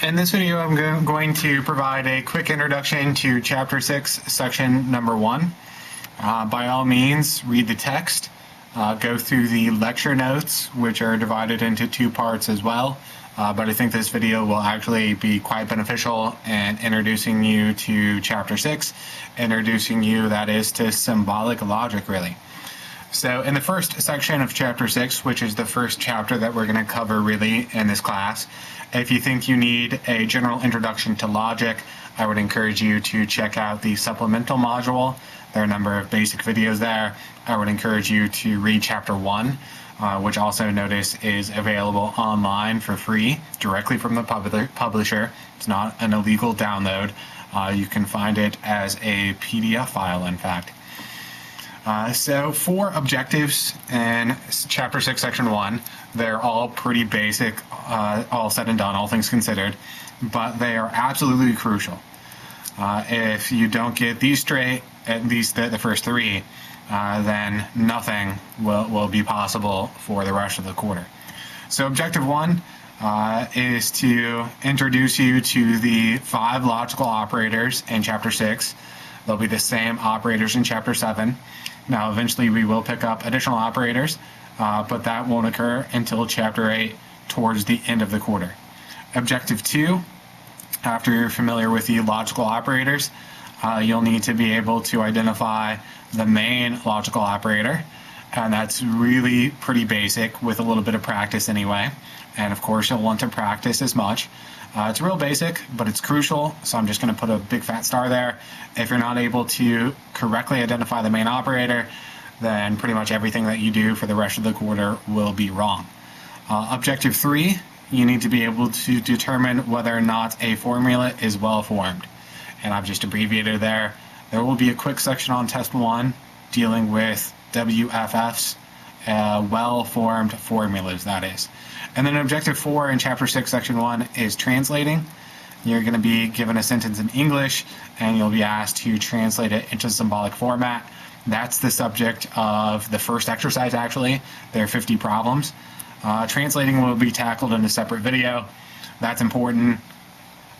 In this video, I'm going to provide a quick introduction to Chapter 6, Section number 1. By all means, read the text, go through the lecture notes, which are divided into two parts as well. But I think this video will actually be quite beneficial in introducing you to Chapter 6, introducing you, that is, to symbolic logic, really. So in the first section of Chapter 6, which is the first chapter that we're going to cover really in this class, if you think you need a general introduction to logic, I would encourage you to check out the supplemental module. There are a number of basic videos there. I would encourage you to read Chapter 1, which also notice is available online for free directly from the publisher. It's not an illegal download. You can find it as a PDF file, in fact. So for objectives in Chapter 6, Section 1, they're all pretty basic, all said and done, all things considered, but they are absolutely crucial. If you don't get these straight, at least the first three, then nothing will be possible for the rest of the quarter. So objective 1 is to introduce you to the 5 logical operators in Chapter 6. They'll be the same operators in Chapter 7. Now, eventually we will pick up additional operators, but that won't occur until Chapter 8 towards the end of the quarter. Objective 2, after you're familiar with the logical operators, you'll need to be able to identify the main logical operator, and that's really pretty basic with a little bit of practice anyway. And of course, you'll want to practice as much. It's real basic, but it's crucial, so I'm just going to put a big fat star there. If you're not able to correctly identify the main operator, then pretty much everything that you do for the rest of the quarter will be wrong. Objective 3, you need to be able to determine whether or not a formula is well formed. And I've just abbreviated there. There will be a quick section on Test 1 dealing with WFFs, well-formed formulas, that is. And then Objective 4 in Chapter 6, Section 1 is translating. You're going to be given a sentence in English, and you'll be asked to translate it into symbolic format. That's the subject of the first exercise, actually. There are 50 problems. Translating will be tackled in a separate video. That's important.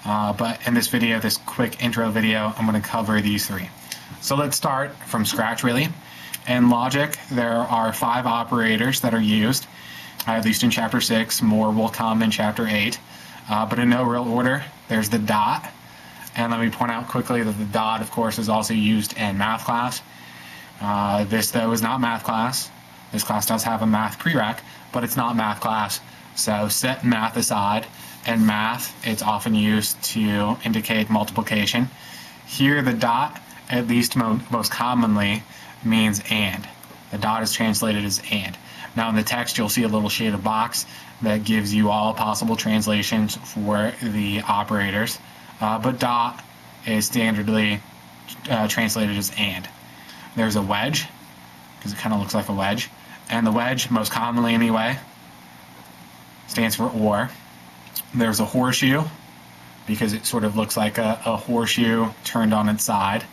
But in this video, this quick intro video, I'm going to cover these 3. So let's start from scratch, really. In logic, there are 5 operators that are used, at least in Chapter 6. More will come in Chapter 8. But in no real order, there's the dot. And let me point out quickly that the dot, of course, is also used in math class. This, though, is not math class. This class does have a math prereq, but it's not math class. So set math aside. In math, it's often used to indicate multiplication. Here, the dot, at least most commonly, means and. The dot is translated as and. Now in the text, you'll see a little shaded box that gives you all possible translations for the operators. But dot is standardly translated as and. There's a wedge, because it kind of looks like a wedge. And the wedge, most commonly anyway, stands for or. There's a horseshoe, because it sort of looks like a horseshoe turned on its side.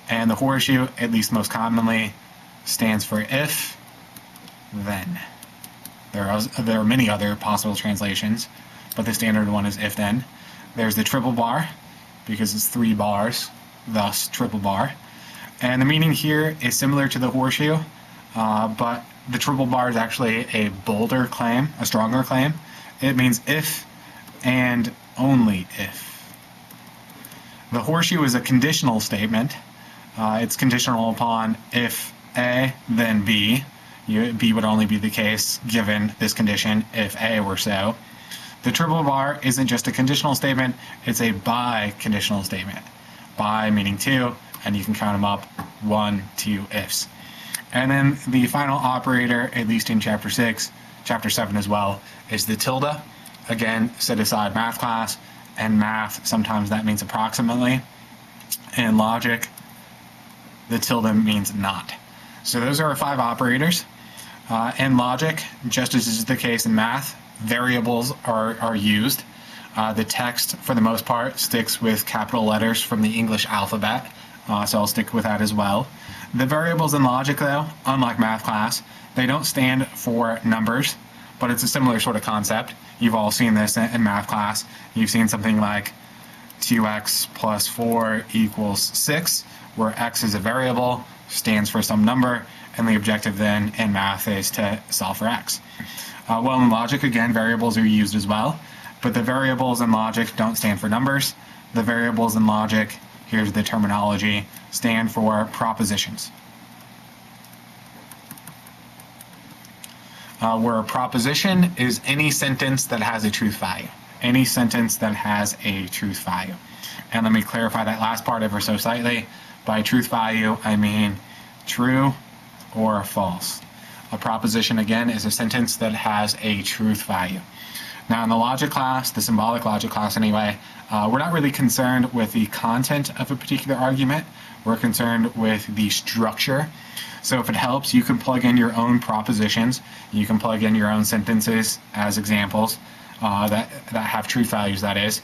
And the horseshoe, at least most commonly, stands for if, then. There are many other possible translations, but the standard one is if, then. There's the triple bar, because it's 3 bars, thus triple bar. And the meaning here is similar to the horseshoe, but the triple bar is actually a bolder claim, a stronger claim. It means if and only if. The horseshoe is a conditional statement. It's conditional upon if A, then B. B would only be the case given this condition if A were so. The triple bar isn't just a conditional statement, it's a bi-conditional statement. Bi meaning 2, and you can count them up, 1, 2 ifs. And then the final operator, at least in Chapter 6, Chapter 7 as well, is the tilde. Again, set aside math class, and math, sometimes that means approximately. In logic, the tilde means not. So those are our 5 operators. In logic, just as is the case in math, variables are used. The text, for the most part, sticks with capital letters from the English alphabet, so I'll stick with that as well. The variables in logic, though, unlike math class, they don't stand for numbers, but it's a similar sort of concept. You've all seen this in math class. You've seen something like 2x plus 4 equals 6, where x is a variable, stands for some number, and the objective then in math is to solve for x. Well, in logic, again, variables are used as well, but the variables in logic don't stand for numbers. The variables in logic, here's the terminology, stand for propositions. Where a proposition is any sentence that has a truth value. Any sentence that has a truth value. And let me clarify that last part ever so slightly. By truth value, I mean true or false. A proposition, again, is a sentence that has a truth value. Now, in the logic class, the symbolic logic class anyway, we're not really concerned with the content of a particular argument. We're concerned with the structure. So if it helps, you can plug in your own propositions. You can plug in your own sentences as examples that have truth values, that is.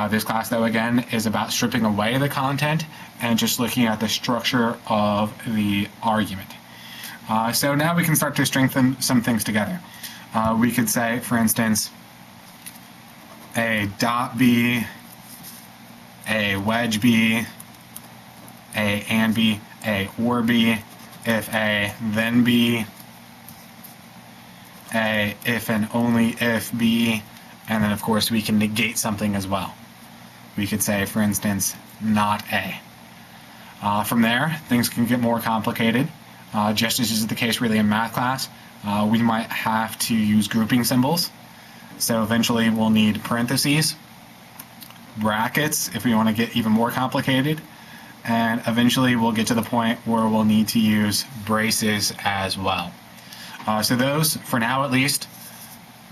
This class, though, again, is about stripping away the content and just looking at the structure of the argument. So now we can start to strengthen some things together. We could say, for instance, a dot B, a wedge B, A and B, A or B, if A, then B, A, if and only if B, and then of course we can negate something as well. We could say, for instance, not A. From there, things can get more complicated. Just as is the case really in math class, we might have to use grouping symbols. So eventually we'll need parentheses, brackets if we want to get even more complicated, and eventually we'll get to the point where we'll need to use braces as well. So those, for now at least,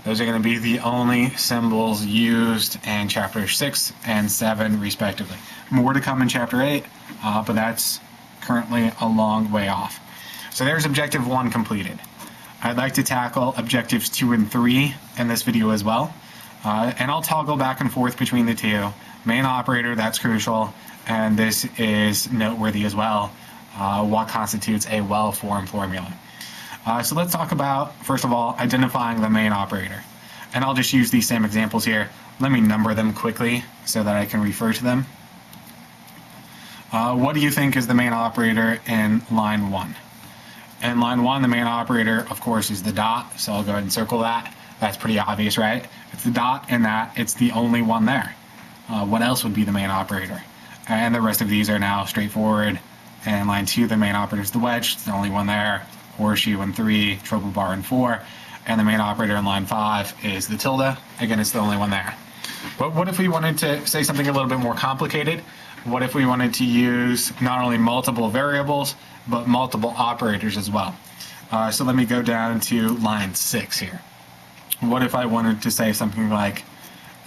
those are going to be the only symbols used in chapter 6 and 7 respectively. More to come in chapter 8, but that's currently a long way off. So there's objective 1 completed. I'd like to tackle objectives 2 and 3 in this video as well. And I'll toggle back and forth between the two. Main operator, that's crucial, and this is noteworthy as well. What constitutes a well-formed formula? So let's talk about, first of all, identifying the main operator. And I'll just use these same examples here. Let me number them quickly so that I can refer to them. What do you think is the main operator in line 1? In line 1, the main operator, of course, is the dot, so I'll go ahead and circle that. That's pretty obvious, right? It's the dot and that, it's the only one there. What else would be the main operator? And the rest of these are now straightforward. And line 2, the main operator is the wedge, it's the only one there. Horseshoe in 3, triple bar in 4. And the main operator in line 5 is the tilde. Again, it's the only one there. But what if we wanted to say something a little bit more complicated? What if we wanted to use not only multiple variables, but multiple operators as well? So let me go down to line 6 here. What if I wanted to say something like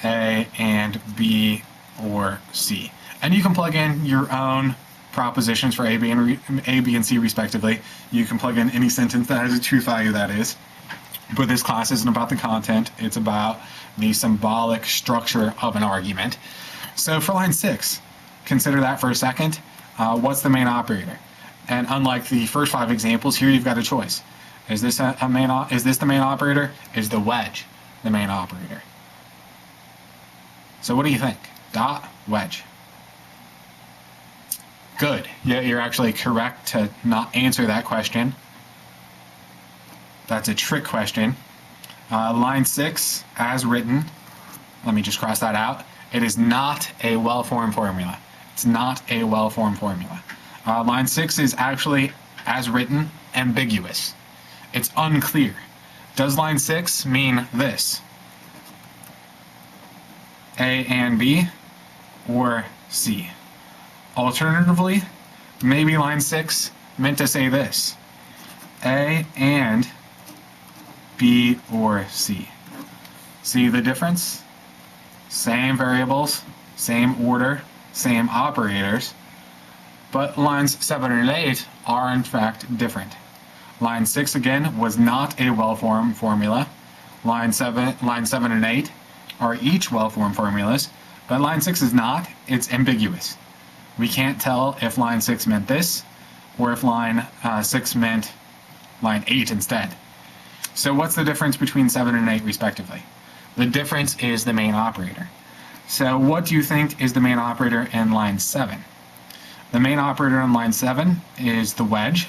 A and B or C? And you can plug in your own propositions for A, B, and C respectively. You can plug in any sentence that has a truth value, that is. But this class isn't about the content, it's about the symbolic structure of an argument. So for line 6, consider that for a second. What's the main operator? And unlike the first 5 examples, here you've got a choice. Is this the main operator? Is the wedge the main operator? So what do you think? Dot, wedge. Good. Yeah, you're actually correct to not answer that question. That's a trick question. Line 6, as written, let me just cross that out. It is not a well-formed formula. It's not a well-formed formula. Line 6 is actually, as written, ambiguous. It's unclear. Does line 6 mean this? A and B or C? Alternatively, maybe line 6 meant to say this. A and B or C. See the difference? Same variables, same order, same operators, but lines 7 and 8 are in fact different. Line 6 again was not a well-formed formula. Line 7 and 8 are each well-formed formulas, but line 6 is not. It's ambiguous. We can't tell if line 6 meant this or if line 6 meant line 8 instead. So what's the difference between 7 and 8 respectively? The difference is the main operator. So what do you think is the main operator in line 7? The main operator in line 7 is the wedge.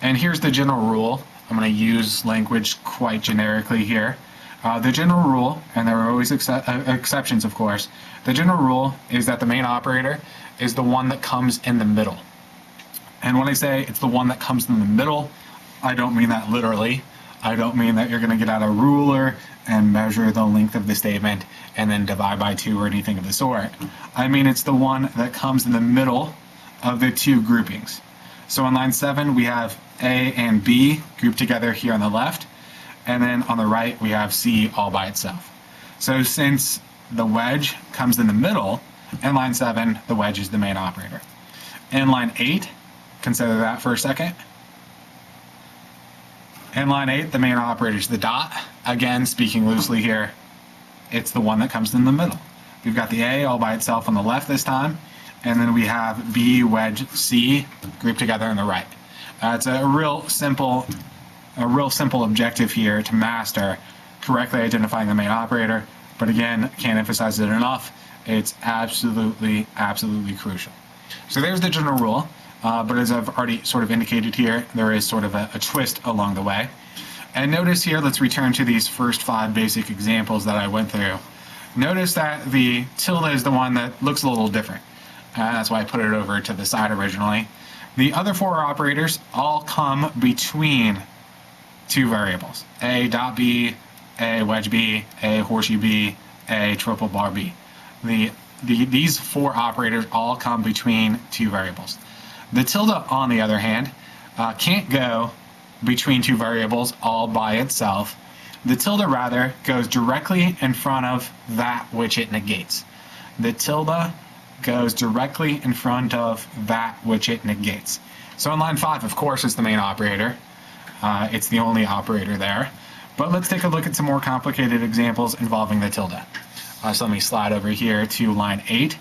And here's the general rule. I'm going to use language quite generically here. The general rule, and there are always exceptions of course, the general rule is that the main operator is the one that comes in the middle. And when I say it's the one that comes in the middle, I don't mean that literally. I don't mean that you're going to get out a ruler and measure the length of the statement and then divide by 2 or anything of the sort. I mean it's the one that comes in the middle of the two groupings. So in line 7 we have A and B grouped together here on the left, and then on the right we have C all by itself. So since the wedge comes in the middle, in line 7 the wedge is the main operator. In line 8, consider that for a second. In line 8, the main operator is the dot. Again, speaking loosely here, it's the one that comes in the middle. We've got the A all by itself on the left this time, and then we have B, wedge, C grouped together on the right. It's a real simple objective here to master, correctly identifying the main operator. But again, can't emphasize it enough. It's absolutely crucial. So there's the general rule. But as I've already sort of indicated here, there is sort of a twist along the way. And notice here, let's return to these first 5 basic examples that I went through. Notice that the tilde is the one that looks a little different. That's why I put it over to the side originally. The other 4 operators all come between 2 variables. A dot B, A wedge B, A horseshoe B, A triple bar B. These 4 operators all come between 2 variables. The tilde, on the other hand, can't go between 2 variables all by itself. The tilde, rather, goes directly in front of that which it negates. The tilde goes directly in front of that which it negates. So in line 5, of course, it's the main operator. It's the only operator there. But let's take a look at some more complicated examples involving the tilde. So let me slide over here to line 8.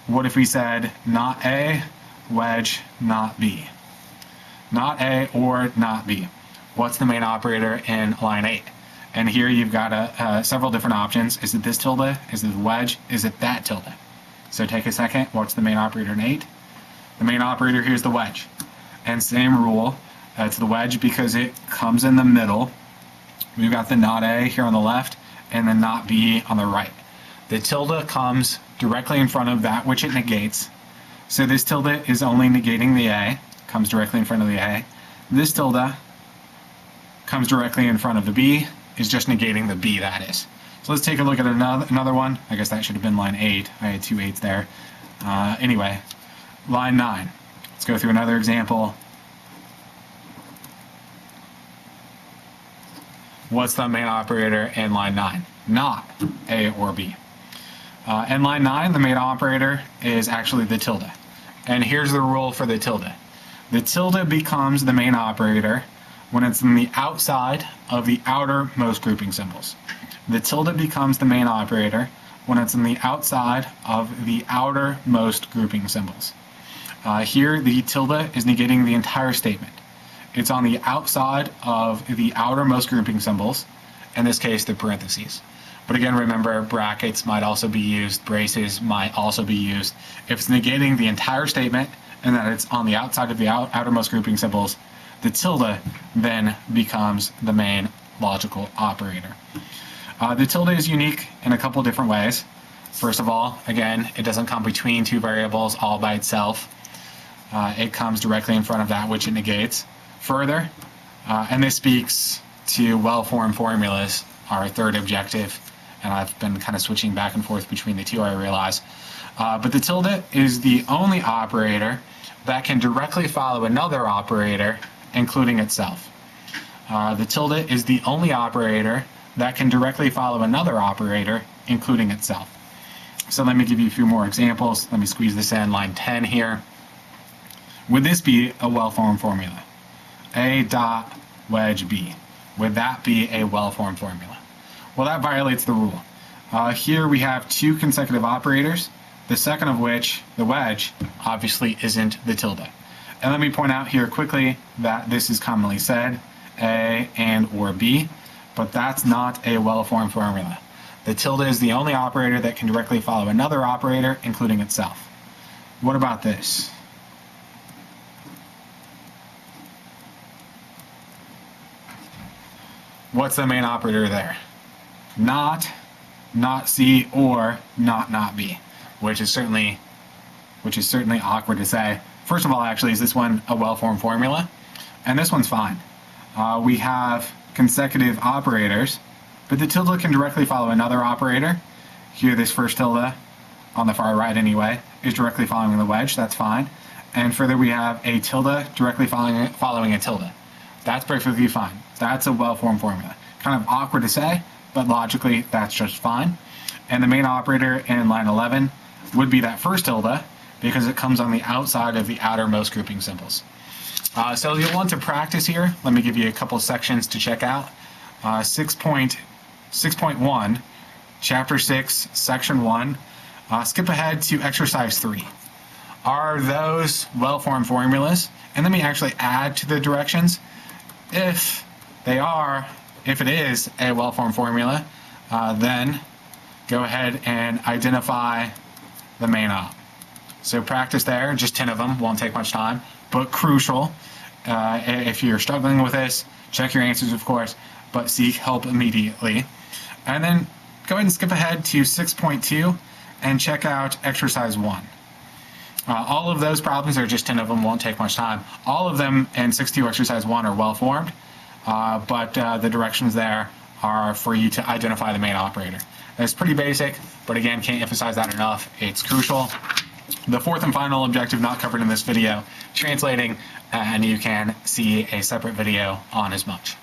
What if we said not A, wedge, not B? Not A or not B. What's the main operator in line 8? And here you've got several different options. Is it this tilde? Is it the wedge? Is it that tilde? So take a second. What's the main operator in 8? The main operator here is the wedge. And same rule. It's the wedge because it comes in the middle. We've got the not A here on the left and the not B on the right. The tilde comes directly in front of that which it negates. So this tilde is only negating the A, comes directly in front of the A. This tilde comes directly in front of the B, is just negating the B, that is. So let's take a look at another one. I guess that should have been line 8. I had 2 8s there. Anyway, line 9. Let's go through another example. What's the main operator in line 9? Not A or B. In line 9, the main operator is actually the tilde. And here's the rule for the tilde. The tilde becomes the main operator when it's on the outside of the outermost grouping symbols. The tilde becomes the main operator when it's on the outside of the outermost grouping symbols. Here, the tilde is negating the entire statement. It's on the outside of the outermost grouping symbols, in this case, the parentheses. But again, remember, brackets might also be used, braces might also be used. If it's negating the entire statement and that it's on the outside of the outermost grouping symbols, the tilde then becomes the main logical operator. The tilde is unique in a couple different ways. First of all, again, it doesn't come between 2 variables all by itself. It comes directly in front of that which it negates. Further, and this speaks to well-formed formulas, our third objective, and I've been kind of switching back and forth between the two, I realize. But the tilde is the only operator that can directly follow another operator, including itself. The tilde is the only operator that can directly follow another operator, including itself. So let me give you a few more examples. Let me squeeze this in, line 10 here. Would this be a well-formed formula? A dot wedge B. Would that be a well-formed formula? Well, that violates the rule. Here we have 2 consecutive operators, the second of which, the wedge, obviously isn't the tilde. And let me point out here quickly that this is commonly said, A and or B, but that's not a well-formed formula. The tilde is the only operator that can directly follow another operator, including itself. What about this? What's the main operator there? Not C, or not B, which is certainly awkward to say. First of all, actually, is this one a well-formed formula? And this one's fine. We have consecutive operators, but the tilde can directly follow another operator. Here, this first tilde, on the far right anyway, is directly following the wedge. That's fine. And further, we have a tilde directly following a tilde. That's perfectly fine. That's a well-formed formula. Kind of awkward to say, but logically, that's just fine. And the main operator in line 11 would be that first tilde, because it comes on the outside of the outermost grouping symbols. So you'll want to practice here. Let me give you a couple sections to check out. 6.1, Chapter 6, Section 1. Skip ahead to Exercise 3. Are those well-formed formulas? And let me actually add to the directions. If it is a well-formed formula, then go ahead and identify the main op. So practice there, just 10 of them, won't take much time, but crucial. If you're struggling with this, check your answers, of course, but seek help immediately. And then go ahead and skip ahead to 6.2 and check out Exercise 1. All of those problems, are just 10 of them, won't take much time. All of them in 6.2 Exercise 1 are well-formed, but the directions there are for you to identify the main operator. It's pretty basic, but again, can't emphasize that enough. It's crucial. The fourth and final objective not covered in this video, translating, and you can see a separate video on as much.